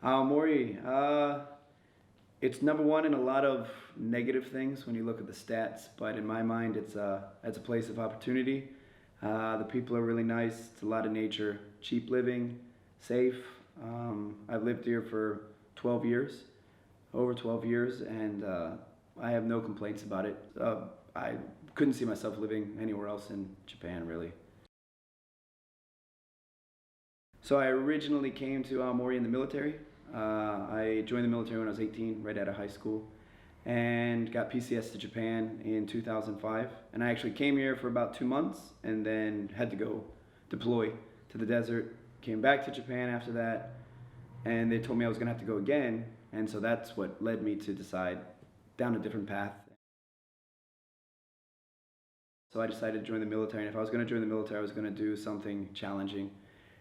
Aomori, it's number one in a lot of negative things when you look at the stats, but in my mind it's a place of opportunity. The people are really nice, it's a lot of nature, cheap living, safe. I've lived here for 12 years, over 12 years, and I have no complaints about it. I couldn't see myself living anywhere else in Japan, really. So I originally came to Aomori in the military. I joined the military when I was 18, right out of high school, and got PCS to Japan in 2005. And I actually came here for about 2 months and then had to go deploy to the desert. Came back to Japan after that, and they told me I was gonna have to go again, and so that's what led me to decide down a different path. So I decided to join the military, and if I was gonna join the military, I was gonna do something challenging.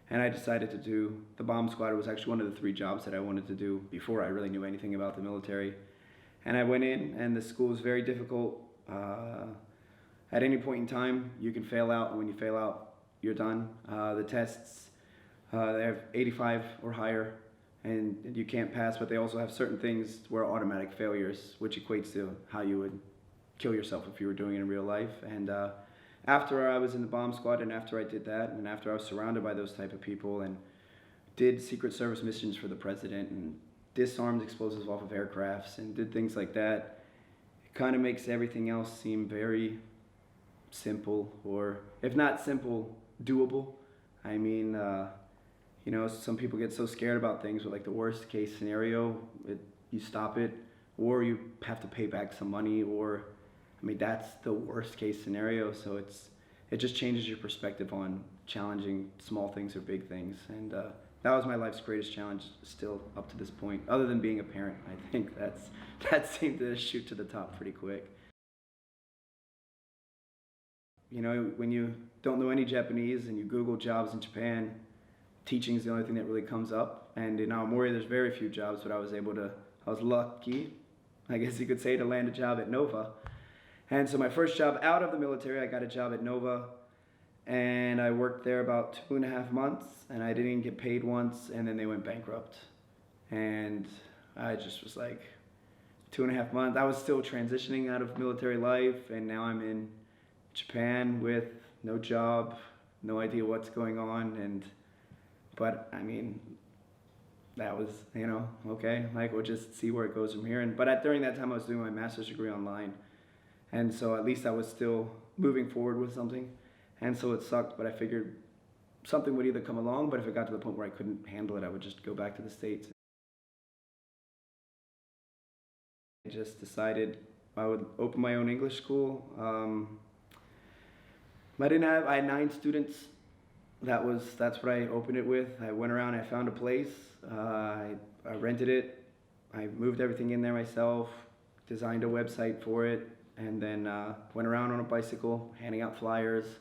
And I decided to do the bomb squad. It was actually one of the 3 jobs that I wanted to do before I really knew anything about the military. And I went in, and the school was very difficult. At any point in time, you can fail out, and when you fail out, you're done. The tests, they have 85 or higher, and you can't pass, but they also have certain things where automatic failures, which equates to how you would kill yourself if you were doing it in real life. And after I was in the bomb squad, and after I did that, and after I was surrounded by those type of people and did Secret Service missions for the president and disarmed explosives off of aircrafts and did things like that, it kind of makes everything else seem very simple, or if not simple, doable. I mean, you know, some people get so scared about things with like the worst case scenario, you stop it, or you have to pay back some money, or I mean, that's the worst case scenario, so it just changes your perspective on challenging small things or big things. And that was my life's greatest challenge still up to this point, other than being a parent. I think that seemed to shoot to the top pretty quick. You know, when you don't know any Japanese and you Google jobs in Japan, teaching is the only thing that really comes up. And in Aomori, there's very few jobs, but I was lucky, I guess you could say, to land a job at Nova. And so my first job out of the military, I got a job at Nova, and I worked there about 2.5 months, and I didn't even get paid once, and then they went bankrupt. And I just was like, 2.5 months, I was still transitioning out of military life, and now I'm in Japan with no job, no idea what's going on, but I mean, that was, you know, okay, like we'll just see where it goes from here. But during that time I was doing my master's degree online. And so at least I was still moving forward with something. And so it sucked, but I figured something would either come along, but if it got to the point where I couldn't handle it, I would just go back to the States. I just decided I would open my own English school. I had 9 students. That's what I opened it with. I went around, I found a place, I rented it, I moved everything in there myself, designed a website for it, and then went around on a bicycle, handing out flyers.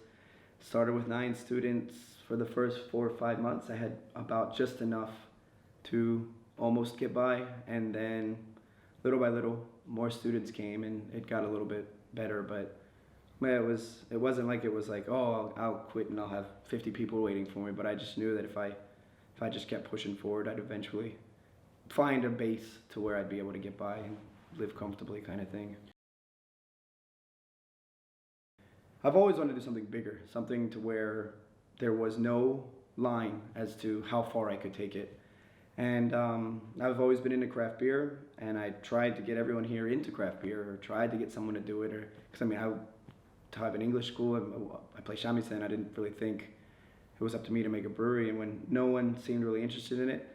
Started with 9 students. For the first 4 or 5 months, I had about just enough to almost get by, and then little by little, more students came, and it got a little bit better, but it wasn't like it was like, oh, I'll quit and I'll have 50 people waiting for me, but I just knew that if I just kept pushing forward, I'd eventually find a base to where I'd be able to get by and live comfortably, kind of thing. I've always wanted to do something bigger, something to where there was no line as to how far I could take it. And I've always been into craft beer, and I tried to get everyone here into craft beer, or tried to get someone to do it, because I mean, to have an English school, I play shamisen, I didn't really think it was up to me to make a brewery, and when no one seemed really interested in it,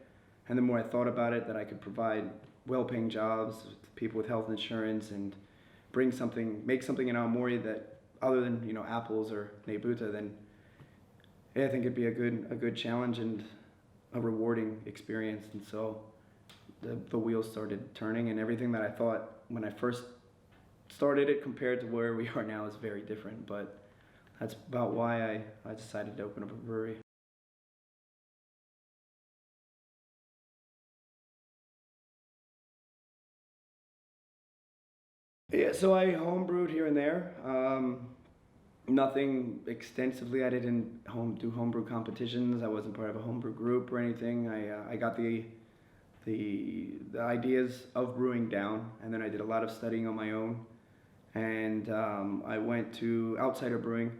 and the more I thought about it, that I could provide well-paying jobs to people with health insurance, and make something in Aomori that, other than, you know, apples or nebuta, then yeah, I think it'd be a good challenge and a rewarding experience. And so the wheels started turning, and everything that I thought when I first started it compared to where we are now is very different. But that's about why I decided to open up a brewery. Yeah, so I homebrewed here and there. Nothing extensively. I didn't do homebrew competitions. I wasn't part of a homebrew group or anything. I got the ideas of brewing down, and then I did a lot of studying on my own. And I went to Outsider Brewing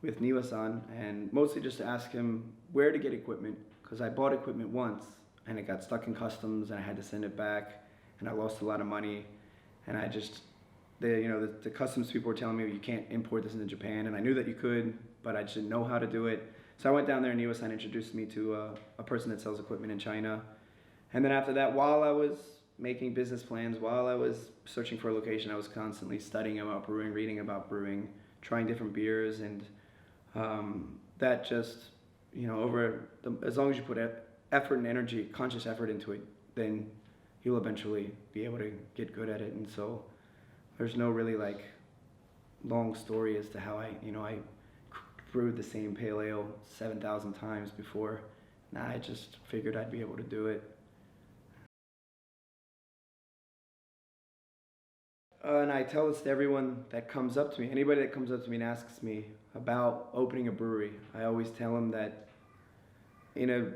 with Niwa-san, and mostly just to ask him where to get equipment, because I bought equipment once and it got stuck in customs and I had to send it back, and I lost a lot of money, and I just the customs people were telling me you can't import this into Japan, and I knew that you could, but I just didn't know how to do it. So I went down there, and Niwa-san introduced me to a person that sells equipment in China. And then after that, while I was making business plans, while I was searching for a location, I was constantly studying about brewing, reading about brewing, trying different beers, and that just, as long as you put effort and energy, conscious effort into it, then you'll eventually be able to get good at it. And so there's no really long story as to how I brewed the same pale ale 7,000 times before. Nah, I just figured I'd be able to do it. And I tell this to everyone that comes up to me, anybody that comes up to me and asks me about opening a brewery. I always tell them that in a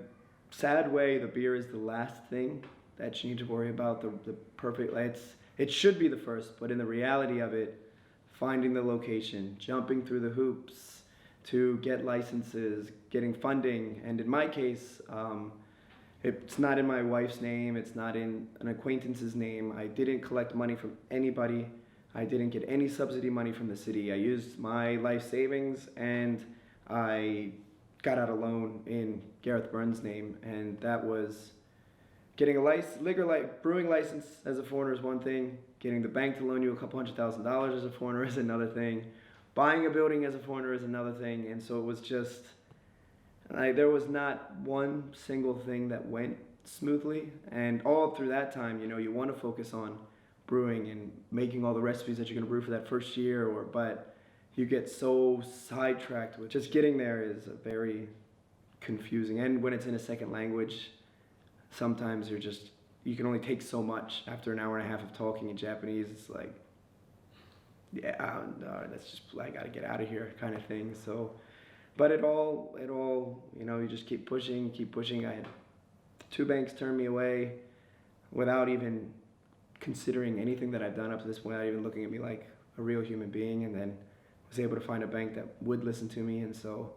sad way, the beer is the last thing that you need to worry about. The perfect, it should be the first, but in the reality of it, finding the location, jumping through the hoops to get licenses, getting funding, and in my case, it's not in my wife's name, it's not in an acquaintance's name. I didn't collect money from anybody. I didn't get any subsidy money from the city. I used my life savings, and I got out a loan in Gareth Burns' name, and that was getting a brewing license as a foreigner is one thing. Getting the bank to loan you a couple $100,000 as a foreigner is another thing. Buying a building as a foreigner is another thing. And so it was just, there was not one single thing that went smoothly. And all through that time, you want to focus on brewing and making all the recipes that you're going to brew for that first year, but you get so sidetracked with just getting there is very confusing. And when it's in a second language, sometimes you can only take so much. After an hour and a half of talking in Japanese, it's like, yeah, no, that's just, I gotta get out of here kind of thing. So, but it all, you just keep pushing. I had 2 banks turn me away without even considering anything that I've done up to this point, without even looking at me like a real human being, and then was able to find a bank that would listen to me. And so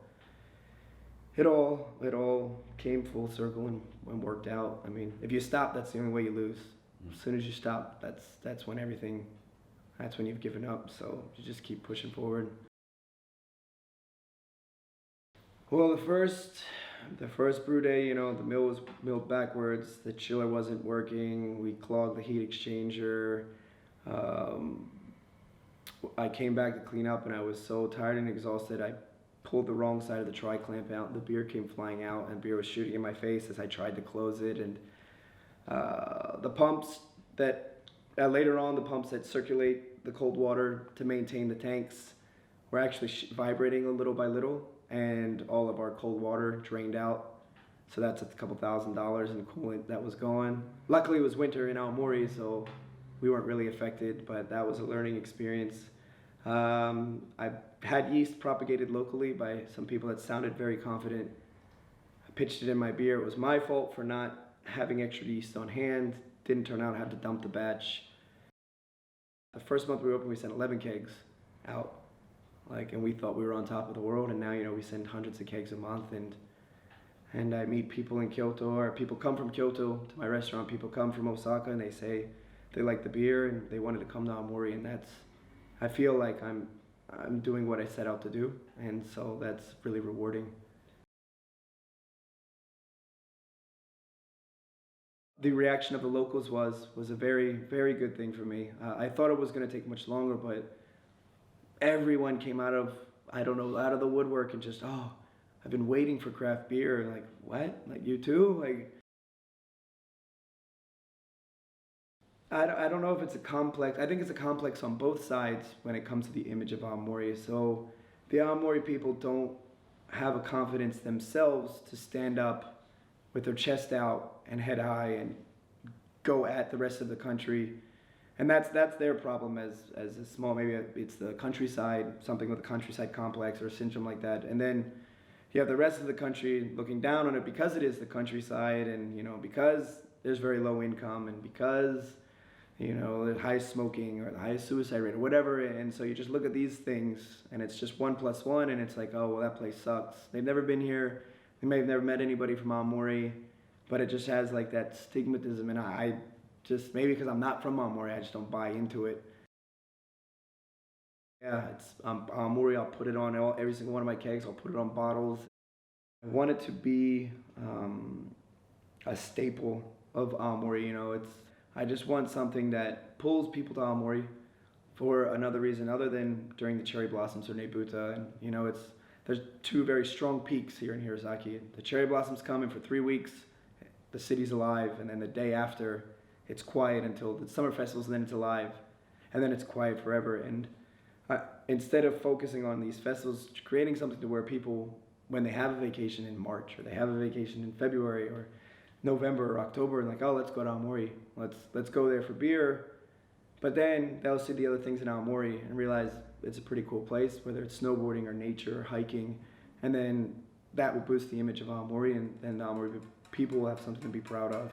it all came full circle and worked out. I mean, if you stop, that's the only way you lose. As soon as you stop, that's when you've given up. So you just keep pushing forward. Well, the first brew day, the mill was milled backwards. The chiller wasn't working. We clogged the heat exchanger. I came back to clean up, and I was so tired and exhausted. I pulled the wrong side of the tri-clamp out. The beer came flying out, and beer was shooting in my face as I tried to close it. And the pumps that later on, the pumps that circulate the cold water to maintain the tanks were actually vibrating a little by little, and all of our cold water drained out. So that's a couple $1,000s in coolant that was gone. Luckily, it was winter in Aomori, so we weren't really affected, but that was a learning experience. I had yeast propagated locally by some people that sounded very confident. I pitched it in my beer. It was my fault for not having extra yeast on hand. Didn't turn out, I had to dump the batch. The first month we were open, we sent 11 kegs out. And we thought we were on top of the world, and now, we send hundreds of kegs a month, and I meet people in Kyoto, or people come from Kyoto to my restaurant, people come from Osaka, and they say they like the beer, and they wanted to come to Aomori, and I feel like I'm doing what I set out to do, and so that's really rewarding. The reaction of the locals was a very, very good thing for me. I thought it was going to take much longer, but everyone came out of the woodwork and just, I've been waiting for craft beer. Like, what? Like, you too? Like, I don't know if it's a complex. I think it's a complex on both sides when it comes to the image of Aomori. So the Aomori people don't have a confidence themselves to stand up with their chest out and head high and go at the rest of the country. And that's their problem as a small, maybe it's the countryside, something with a countryside complex or a syndrome like that. And then you have the rest of the country looking down on it because it is the countryside, and because there's very low income, and because the highest smoking or the highest suicide rate or whatever. And so you just look at these things and it's just 1 + 1, and it's like, oh, well, that place sucks. They've never been here. They may have never met anybody from Aomori, but it just has like that stigmatism. And I just, maybe because I'm not from Aomori, I just don't buy into it. Yeah, it's Aomori. I'll put it on every single one of my kegs. I'll put it on bottles. I want it to be a staple of Aomori. I just want something that pulls people to Aomori for another reason other than during the cherry blossoms or Nebuta. And there's two very strong peaks here in Hirosaki. The cherry blossoms come in for 3 weeks, the city's alive, and then the day after it's quiet until the summer festivals, and then it's alive, and then it's quiet forever. And instead of focusing on these festivals, creating something to where people, when they have a vacation in March or they have a vacation in February or November or October, and like, oh, let's go to Aomori, let's go there for beer, but then they'll see the other things in Aomori and realize it's a pretty cool place, whether it's snowboarding or nature or hiking, and then that will boost the image of Aomori, and then the Aomori people will have something to be proud of.